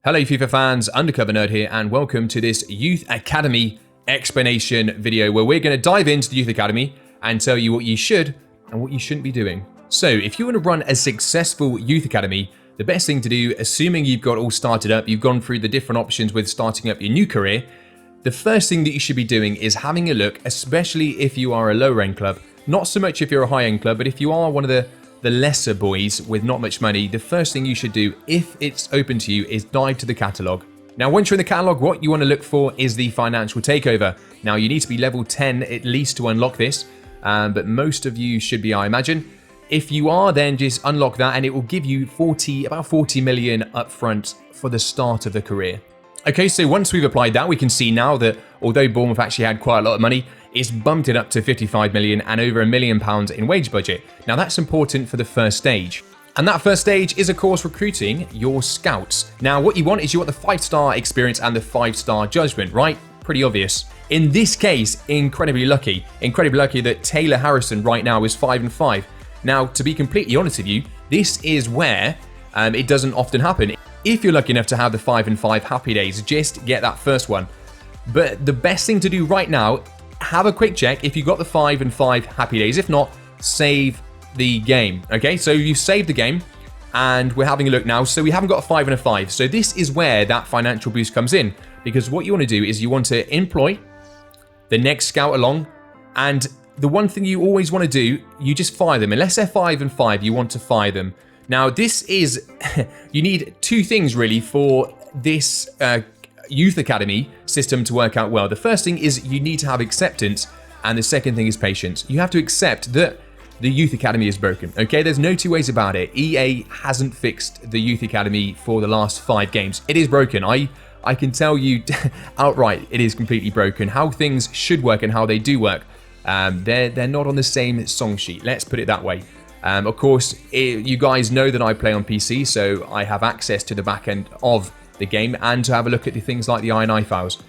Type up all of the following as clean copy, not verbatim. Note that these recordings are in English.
Hello FIFA fans, Undercover Nerd here, and welcome to this Youth Academy explanation video where we're going to dive into the Youth Academy and tell you what you should and what you shouldn't be doing. So if you want to run a successful Youth Academy, the best thing to do, assuming you've got all started up, you've gone through the different options with starting up your new career, the first thing that you should be doing is having a look, especially if you are a lower end club, not so much if you're a high end club, but if you are one of the lesser boys with not much money, the first thing you should do, if it's open to you, is dive to the catalog. Now, once you're in the catalog, what you want to look for is the financial takeover. Now, you need to be level 10 at least to unlock this, but most of you should be, I imagine. If you are, then just unlock that and it will give you about 40 million upfront for the start of the career. Okay, so once we've applied that, we can see now that although Bournemouth actually had quite a lot of money, it's bumped it up to 55 million and over £1 million in wage budget. Now that's important for the first stage. And that first stage is of course recruiting your scouts. Now what you want is you want the 5-star experience and the 5-star judgment, right? Pretty obvious. In this case, incredibly lucky that Taylor Harrison right now is 5-5. Now to be completely honest with you, this is where it doesn't often happen. If you're lucky enough to have the 5-5 happy days, just get that first one. But the best thing to do right now, have a quick check if you got the 5-5 happy days. If not, save the game. Okay, so you saved the game and we're having a look now. So we haven't got a 5 and a 5. So this is where that financial boost comes in, because what you want to do is you want to employ the next scout along, and the one thing you always want to do, you just fire them. Unless they're 5-5, you want to fire them. Now this is, you need two things really for this Youth Academy system to work out well. The first thing is you need to have acceptance, and the second thing is patience. You have to accept that the Youth Academy is broken. Okay, there's no two ways about it. EA hasn't fixed the Youth Academy for the last 5 games. It is broken. I can tell you outright, it is completely broken. How things should work and how they do work, they're not on the same song sheet. Let's put it that way. Of course, you guys know that I play on PC, so I have access to the back end of the game and to have a look at the things like the INI files.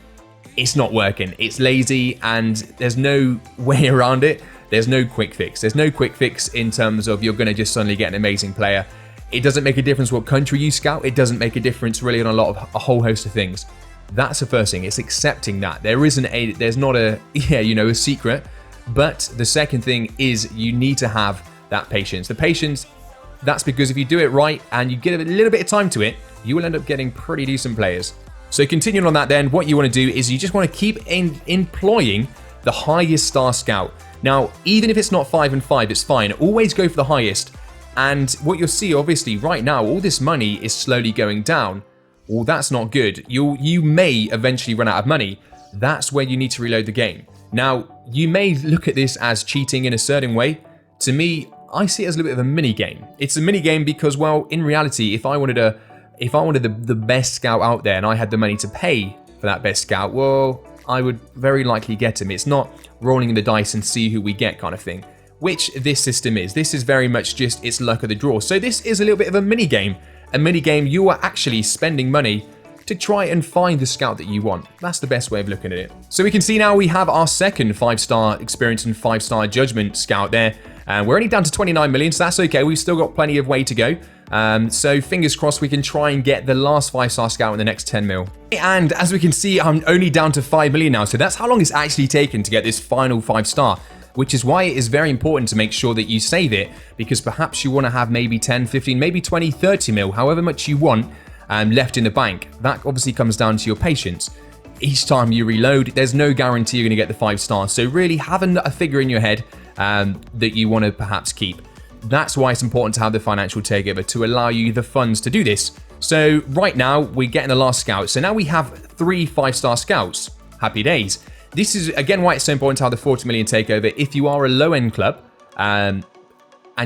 It's not working. It's lazy and there's no way around it. There's no quick fix. There's no quick fix in terms of you're going to just suddenly get an amazing player. It doesn't make a difference what country you scout. It doesn't make a difference really on a whole host of things. That's the first thing. It's accepting that there's not a secret. But the second thing is you need to have that patience. The patience, that's because if you do it right and you give a little bit of time to it, you will end up getting pretty decent players. So continuing on that then, what you want to do is you just want to keep employing the highest star scout. Now, even if it's not 5-5, it's fine. Always go for the highest. And what you'll see, obviously, right now, all this money is slowly going down. Well, that's not good. You may eventually run out of money. That's where you need to reload the game. Now, you may look at this as cheating in a certain way. To me, I see it as a little bit of a mini game. It's a mini game because, well, in reality, if I wanted the best scout out there and I had the money to pay for that best scout, well, I would very likely get him. It's not rolling in the dice and see who we get kind of thing, which this system is. This is very much just it's luck of the draw. So this is a little bit of a mini game. A mini game, you are actually spending money to try and find the scout that you want. That's the best way of looking at it. So we can see now we have our second 5-star experience and 5-star judgment scout there. We're only down to 29 million, so that's okay. We've still got plenty of way to go. So fingers crossed we can try and get the last 5-star scout in the next 10 mil. And as we can see, I'm only down to 5 million now. So that's how long it's actually taken to get this final 5-star, which is why it is very important to make sure that you save it, because perhaps you want to have maybe 10, 15, maybe 20, 30 mil, however much you want left in the bank. That obviously comes down to your patience. Each time you reload, there's no guarantee you're going to get the 5 stars. So really having a figure in your head that you want to perhaps keep. That's why it's important to have the financial takeover to allow you the funds to do this. So right now we're getting the last scout. So now we have 3 5-star scouts. Happy days. This is again why it's so important to have the 40 million takeover. If you are a low-end club and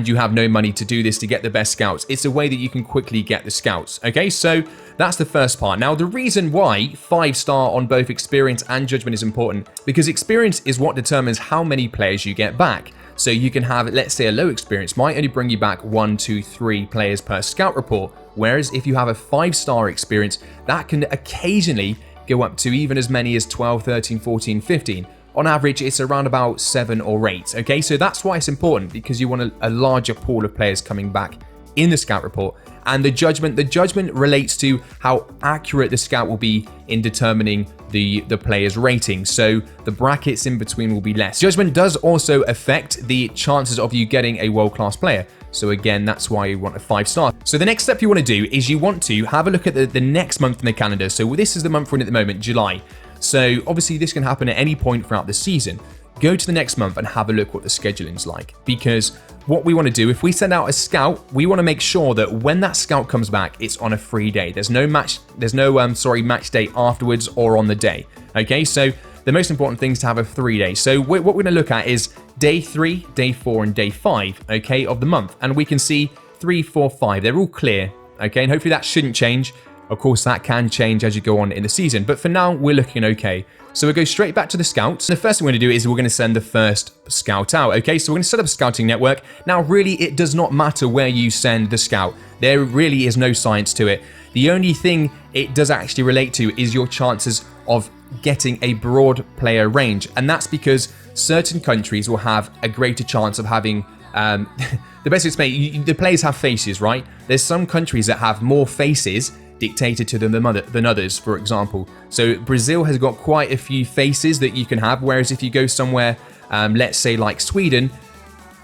you have no money to do this to get the best scouts, it's a way that you can quickly get the scouts. Okay, so that's the first part. Now, the reason why 5-star on both experience and judgment is important, because experience is what determines how many players you get back. So you can have, let's say, a low experience might only bring you back 1, 2, 3 players per scout report. Whereas if you have a 5-star experience, that can occasionally go up to even as many as 12, 13, 14, 15. On average, it's around about 7 or 8. Okay, so that's why it's important, because you want a larger pool of players coming back in the scout report. And the judgment relates to how accurate the scout will be in determining the player's rating. So the brackets in between will be less. Judgment does also affect the chances of you getting a world-class player. So again, that's why you want a 5-star. So the next step you want to do is you want to have a look at the next month in the calendar. So this is the month we're in at the moment, July. So obviously this can happen at any point throughout the season. Go to the next month and have a look what the scheduling's like. Because what we want to do, if we send out a scout, we want to make sure that when that scout comes back, it's on a free day. There's no match day afterwards or on the day. Okay, so the most important thing is to have a 3 day. So what we're going to look at is day 3, day 4, and day 5, okay, of the month. And we can see 3, 4, 5. They're all clear, okay, and hopefully that shouldn't change. Of course, that can change as you go on in the season, but for now, we're looking okay. So we'll go straight back to the scouts. The first thing we're going to do is we're going to send the first scout out, okay? So we're going to set up a scouting network. Now, really, it does not matter where you send the scout. There really is no science to it. The only thing it does actually relate to is your chances of getting a broad player range, and that's because certain countries will have a greater chance of having the best way to explain, the players have faces, right? There's some countries that have more faces dictated to them than others, for example. So Brazil has got quite a few faces that you can have, whereas if you go somewhere, let's say like Sweden,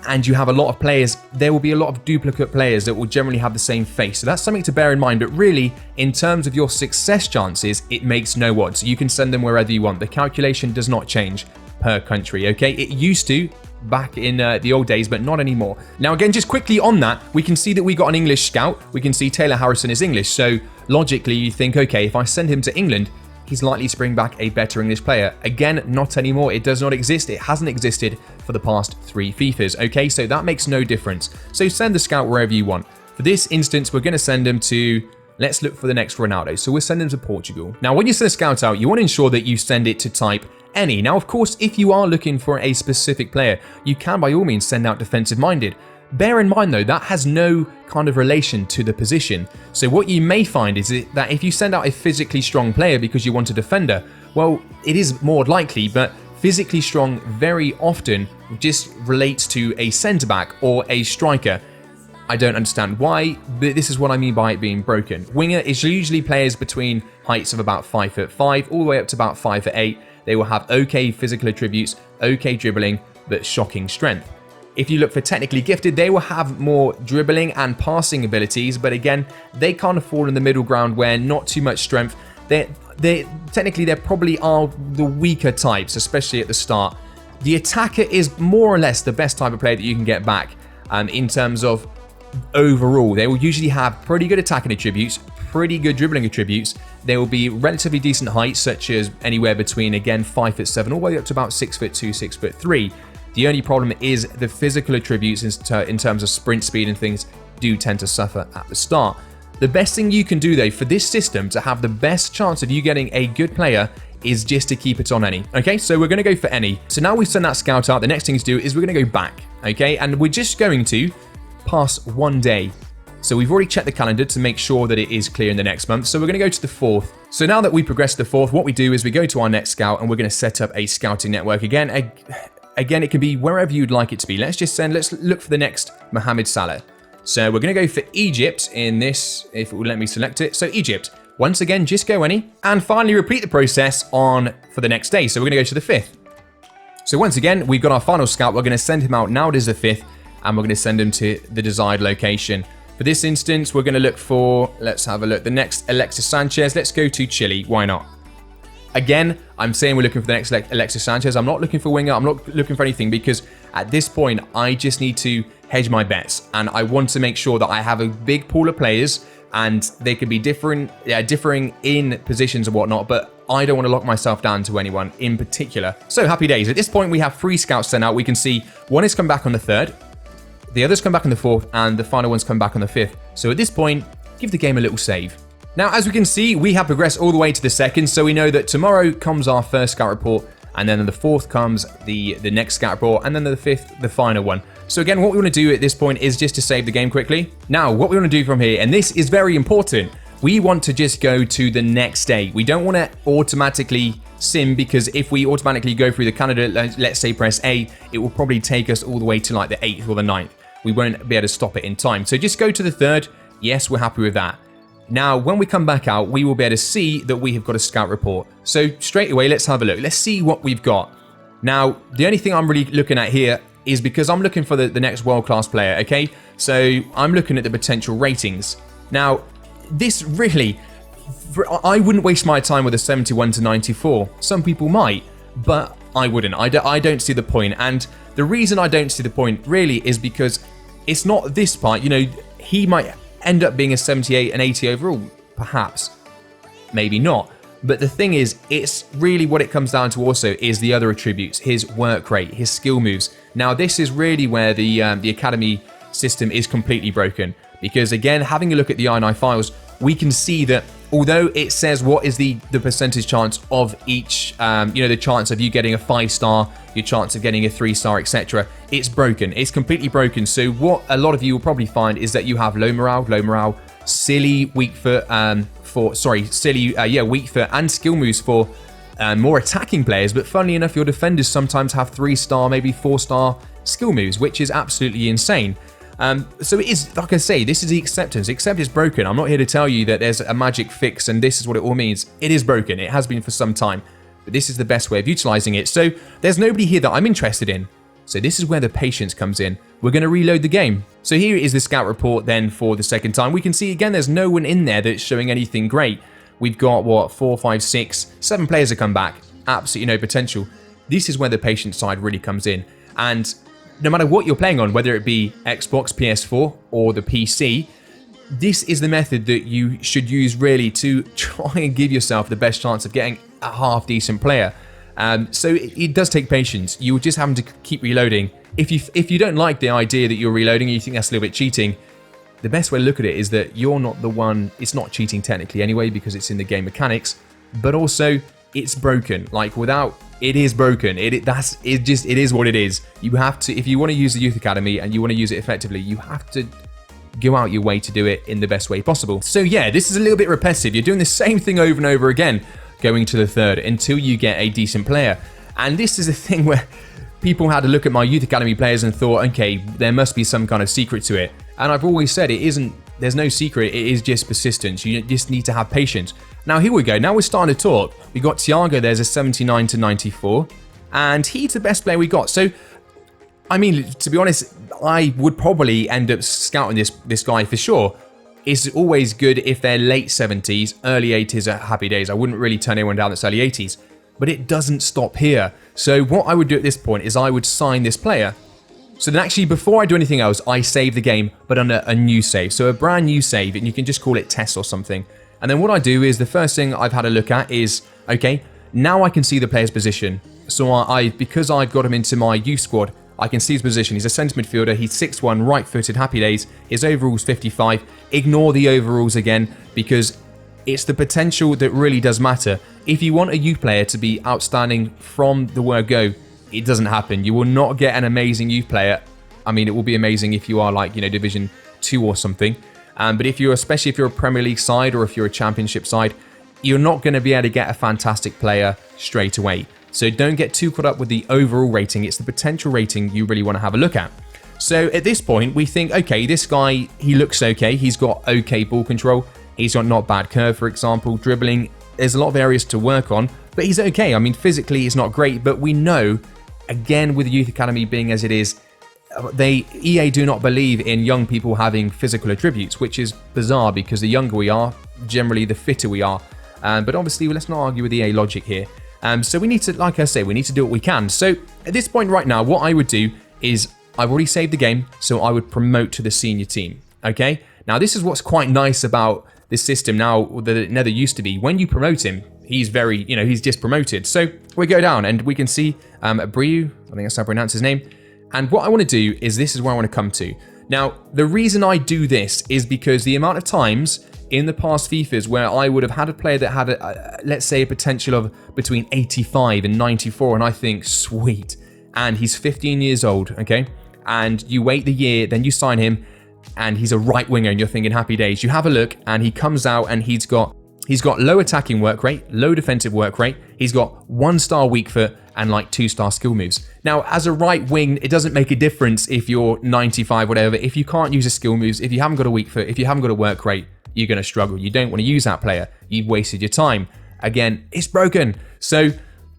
and you have a lot of players, there will be a lot of duplicate players that will generally have the same face. So that's something to bear in mind, but really, in terms of your success chances, it makes no odds. You can send them wherever you want. The calculation does not change per country, okay? It used to back in the old days, but not anymore. Now, again, just quickly on that, we can see that we got an English scout. We can see Taylor Harrison is English. So logically, you think, okay, if I send him to England, he's likely to bring back a better English player. Again, not anymore. It does not exist. It hasn't existed for the past 3 FIFAs. Okay, so that makes no difference. So send the scout wherever you want. For this instance, we're going to send him to, let's look for the next Ronaldo. So we'll send him to Portugal. Now, when you send a scout out, you want to ensure that you send it to type any. Now, of course, if you are looking for a specific player, you can by all means send out defensive-minded. Bear in mind, though, that has no kind of relation to the position. So what you may find is that if you send out a physically strong player because you want a defender, well, it is more likely, but physically strong very often just relates to a centre-back or a striker. I don't understand why, but this is what I mean by it being broken. Winger is usually players between heights of about 5'5", all the way up to about 5'8". They will have okay physical attributes, okay dribbling, but shocking strength. If you look for technically gifted, they will have more dribbling and passing abilities, but again, they kind of fall in the middle ground where not too much strength. They probably are the weaker types, especially at the start. The attacker is more or less the best type of player that you can get back in terms of overall. They will usually have pretty good attacking attributes, pretty good dribbling attributes. There will be relatively decent heights, such as anywhere between, again, 5'7", all the way up to about 6'2", 6'3". The only problem is the physical attributes in terms of sprint speed and things do tend to suffer at the start. The best thing you can do, though, for this system to have the best chance of you getting a good player is just to keep it on any. Okay, so we're going to go for any. So now we've sent that scout out, the next thing to do is we're going to go back, okay? And we're just going to pass 1 day. So we've already checked the calendar to make sure that it is clear in the next month. So we're going to go to the 4th. So now that we progress to the 4th, what we do is we go to our next scout and we're going to set up a scouting network again. Again, it can be wherever you'd like it to be. Let's look for the next Mohamed Salah. So we're going to go for Egypt in this, if it will let me select it. So Egypt, once again, just go any. And finally repeat the process for the next day. So we're going to go to the 5th. So once again, we've got our final scout. We're going to send him out now. It is the 5th. And we're going to send him to the desired location. For this instance, we're going to look for, let's have a look, the next Alexis Sanchez. Let's go to Chile. Why not? Again, I'm saying we're looking for the next Alexis Sanchez. I'm not looking for winger. I'm not looking for anything because at this point, I just need to hedge my bets. And I want to make sure that I have a big pool of players and they could be differing in positions and whatnot, but I don't want to lock myself down to anyone in particular. So happy days. At this point, we have 3 scouts sent out. We can see one has come back on the 3rd, the others come back on the 4th, and the final one's come back on the 5th. So at this point, give the game a little save. Now, as we can see, we have progressed all the way to the 2nd, so we know that tomorrow comes our first scout report, and then on the 4th comes the next scout report, and then the 5th, the final one. So again, what we want to do at this point is just to save the game quickly. Now, what we want to do from here, and this is very important, we want to just go to the next day. We don't want to automatically sim, because if we automatically go through the calendar, let's say press A, it will probably take us all the way to like the 8th or the 9th. we won't be able to stop it in time. So just go to the third. Yes, we're happy with that. Now, when we come back out, we will be able to see that we have got a scout report. So straight away, let's have a look. Let's see what we've got. Now, the only thing I'm really looking at here is because I'm looking for the next world-class player, okay? So I'm looking at the potential ratings. Now, this really, I wouldn't waste my time with a 71 to 94. Some people might, but I wouldn't. I don't see the point. And the reason I don't see the point really is because it's not this part. You know, he might end up being a 78 and 80 overall, perhaps, maybe not. But the thing is, it's really what it comes down to also is the other attributes, his work rate, his skill moves. Now, this is really where the academy system is completely broken, because again, having a look at the INI files, we can see that although it says what is the percentage chance of each, the chance of you getting a 5-star, your chance of getting a 3-star, etc., it's broken. It's completely broken. So what a lot of you will probably find is that you have low morale, silly, weak foot, weak foot and skill moves for more attacking players. But funnily enough, your defenders sometimes have 3-star, maybe 4-star skill moves, which is absolutely insane. So it is, like I say, this is the acceptance. Except it's broken. I'm not here to tell you that there's a magic fix and this is what it all means. It is broken. It has been for some time. But this is the best way of utilizing it. So there's nobody here that I'm interested in. So this is where the patience comes in. We're going to reload the game. So here is the scout report then for the second time. We can see again there's no one in there that's showing anything great. We've got, 4, 5, 6, 7 players have come back. Absolutely no potential. This is where the patience side really comes in. And no matter what you're playing on, whether it be Xbox, PS4, or the PC, this is the method that you should use really to try and give yourself the best chance of getting a half-decent player. So it does take patience. You just have to keep reloading. If you don't like the idea that you're reloading and you think that's a little bit cheating, the best way to look at it is that you're not the one. It's not cheating technically anyway because it's in the game mechanics, but also it's broken. Like it is broken. It is what it is. You have to, if you want to use the Youth Academy and you want to use it effectively, you have to go out your way to do it in the best way possible. So yeah, this is a little bit repetitive. You're doing the same thing over and over again, going to the third until you get a decent player. And this is a thing where people had to look at my Youth Academy players and thought, okay, there must be some kind of secret to it. And I've always said it isn't. There's no secret. It is just persistence. You just need to have patience. Now here we go. Now we're starting to talk. We got Thiago. There's a 79 to 94, and he's the best player we got. So, I mean, to be honest, I would probably end up scouting this guy for sure. It's always good if they're late 70s, early 80s are happy days. I wouldn't really turn anyone down that's early 80s, but it doesn't stop here. So what I would do at this point is I would sign this player. So then actually, before I do anything else, I save the game, but on a new save. So a brand new save, and you can just call it test or something. And then what I do is the first thing I've had a look at is, okay, now I can see the player's position. So because I've got him into my youth squad, I can see his position. He's a centre midfielder. He's 6'1", right-footed, happy days. His overall's 55. Ignore the overalls again because it's the potential that really does matter. If you want a youth player to be outstanding from the word go, it doesn't happen. You will not get an amazing youth player. I mean, it will be amazing if you are like, Division 2 or something. But especially if you're a Premier League side or if you're a Championship side, you're not going to be able to get a fantastic player straight away. So don't get too caught up with the overall rating. It's the potential rating you really want to have a look at. So at this point, we think, okay, this guy, he looks okay. He's got okay ball control. He's got not bad curve, for example, dribbling. There's a lot of areas to work on, but he's okay. I mean, physically, he's not great, but we know, again, with the Youth Academy being as it is, EA do not believe in young people having physical attributes, which is bizarre because the younger we are, generally the fitter we are. But obviously, let's not argue with EA logic here. So we need to, like I say, we need to do what we can. So at this point right now, what I would do is I've already saved the game, so I would promote to the senior team. Okay. Now this is what's quite nice about this system now that it never used to be. When you promote him, he's very, he's just promoted. So we go down and we can see Abreu, I think that's how I pronounce his name. And what I want to do is this is where I want to come to. Now, the reason I do this is because the amount of times in the past FIFAs where I would have had a player that had, let's say, a potential of between 85 and 94, and I think, sweet, and he's 15 years old, okay? And you wait the year, then you sign him, and he's a right winger, and you're thinking happy days. You have a look, and he comes out, and he's got He's got low attacking work rate, low defensive work rate. He's got 1-star weak foot and like 2-star skill moves. Now, as a right wing, it doesn't make a difference if you're 95, whatever. If you can't use a skill moves, if you haven't got a weak foot, if you haven't got a work rate, you're going to struggle. You don't want to use that player. You've wasted your time. Again, it's broken. So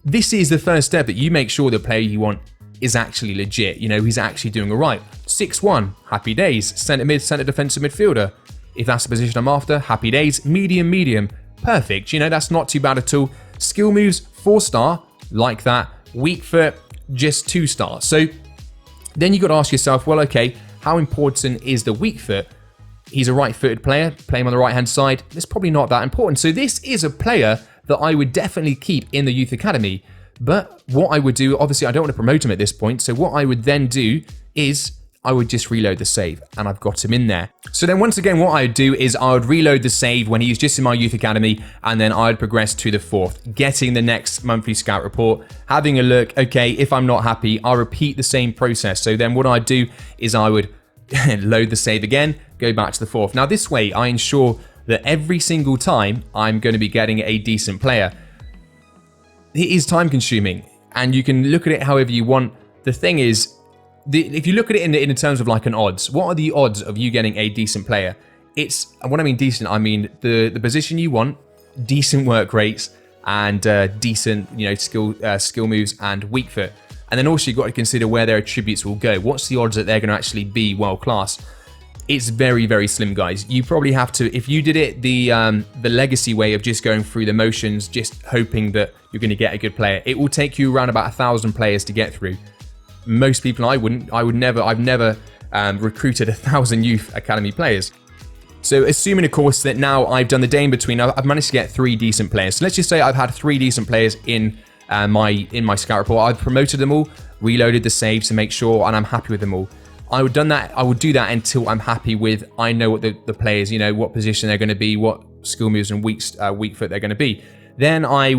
this is the first step, that you make sure the player you want is actually legit. You know, he's actually doing all right. 6'1", happy days. Centre mid, centre defensive midfielder. If that's the position I'm after, happy days. Medium, perfect. You know, that's not too bad at all. Skill moves, 4-star, like that. Weak foot, just 2-star. So then you got to ask yourself, well, okay, how important is the weak foot? He's a right-footed player, play him on the right-hand side. It's probably not that important. So this is a player that I would definitely keep in the youth academy. But what I would do, obviously I don't want to promote him at this point. So what I would then do is I would just reload the save, and I've got him in there. So then once again, what I'd do is I would reload the save when he's just in my youth academy, and then I'd progress to the 4th, getting the next monthly scout report, having a look. Okay, if I'm not happy, I'll repeat the same process. So then what I'd do is I would load the save again, go back to the 4th. Now this way, I ensure that every single time I'm going to be getting a decent player. It is time consuming, and you can look at it however you want. The thing is, if you look at it in terms of like an odds, what are the odds of you getting a decent player? It's, when I mean decent, I mean the position you want, decent work rates, and decent, you know, skill moves and weak foot. And then also you've got to consider where their attributes will go. What's the odds that they're going to actually be world class? It's very, very slim, guys. You probably have to, if you did it the legacy way of just going through the motions, just hoping that you're going to get a good player, it will take you around about 1,000 players to get through. Most people, I've never recruited 1,000 youth academy players. So assuming, of course, that now I've done the day in between, I've managed to get 3 decent players. So let's just say I've had 3 decent players in my scout report. I've promoted them all, reloaded the saves to make sure, and I'm happy with them all. I would do that until I'm happy with, I know what the players, you know, what position they're going to be, what skill moves and weak foot they're going to be. Then I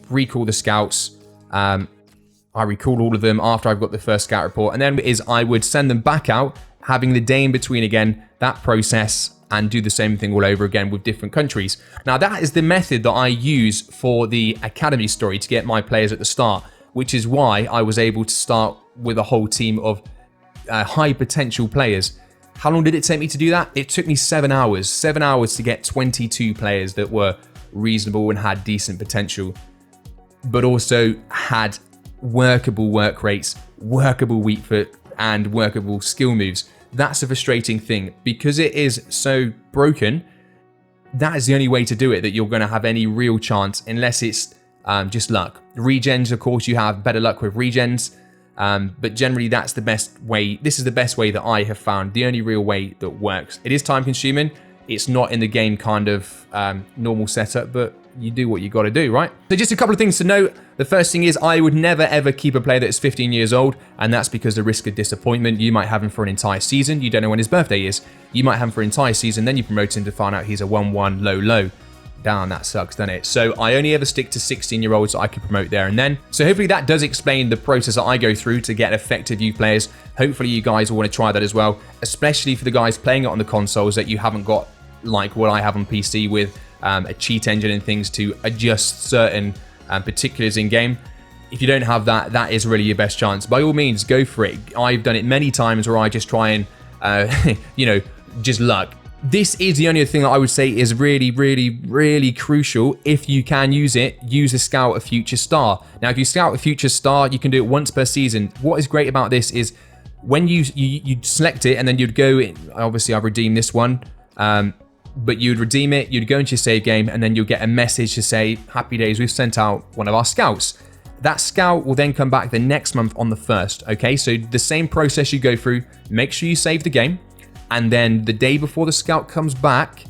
recall the scouts. I recall all of them after I've got the first scout report, and then I would send them back out, having the day in between again, that process, and do the same thing all over again with different countries. Now that is the method that I use for the academy story to get my players at the start, which is why I was able to start with a whole team of high potential players. How long did it take me to do that? It took me 7 hours. 7 hours to get 22 players that were reasonable and had decent potential, but also had workable work rates, workable weak foot, and workable skill moves. That's a frustrating thing because it is so broken. That is the only way to do it, that you're going to have any real chance, unless it's just luck. Regens, of course, you have better luck with regens, but generally that's the best way. This is the best way that I have found, the only real way that works. It is time consuming. It's not in the game kind of normal setup, but you do what you got to do, right? So just a couple of things to note. The first thing is I would never ever keep a player that is 15 years old, and that's because the risk of disappointment. You might have him for an entire season. You don't know when his birthday is. You might have him for an entire season, then you promote him to find out he's a 1-1 low. Damn, that sucks, doesn't it? So I only ever stick to 16-year-olds that I can promote there and then. So hopefully that does explain the process that I go through to get effective youth players. Hopefully you guys will want to try that as well, especially for the guys playing it on the consoles that you haven't got like what I have on PC with a cheat engine and things to adjust certain particulars in game. If you don't have that, that is really your best chance. By all means, go for it. I've done it many times where I just try and, you know, just luck. This is the only thing that I would say is really, really, really crucial. If you can use it, use a scout a future star. Now, if you scout a future star, you can do it once per season. What is great about this is when you select it and then you'd go in, obviously I've redeemed this one, but you'd redeem it, you'd go into your save game, and then you'll get a message to say, happy days, we've sent out one of our scouts. That scout will then come back the next month on the 1st, okay? So the same process you go through, make sure you save the game, and then the day before the scout comes back,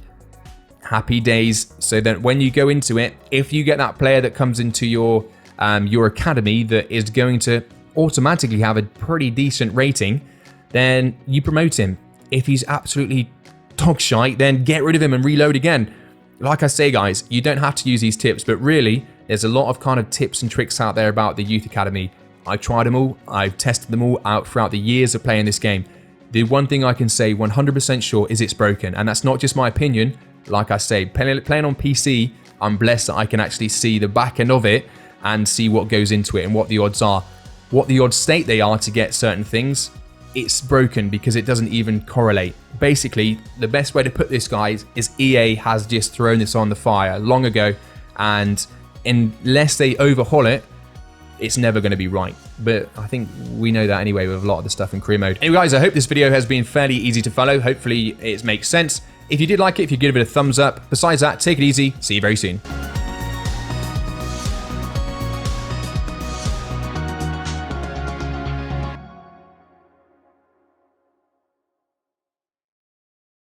happy days. So that when you go into it, if you get that player that comes into your academy that is going to automatically have a pretty decent rating, then you promote him. If he's absolutely dog shite, then get rid of him and reload again. Like I say, guys, you don't have to use these tips, but really, there's a lot of kind of tips and tricks out there about the Youth Academy. I've tried them all. I've tested them all out throughout the years of playing this game. The one thing I can say 100% sure is it's broken, and that's not just my opinion. like I say, playing on PC, I'm blessed that I can actually see the back end of it and see what goes into it and what the odds are, what the odds state they are to get certain things. It's broken because it doesn't even correlate. Basically, the best way to put this, guys, is EA has just thrown this on the fire long ago, and unless they overhaul it, it's never going to be right. But I think we know that anyway with a lot of the stuff in career mode. Anyway, guys, I hope this video has been fairly easy to follow. Hopefully it makes sense. If you did like it, if you give it a thumbs up. Besides that, take it easy. See you very soon.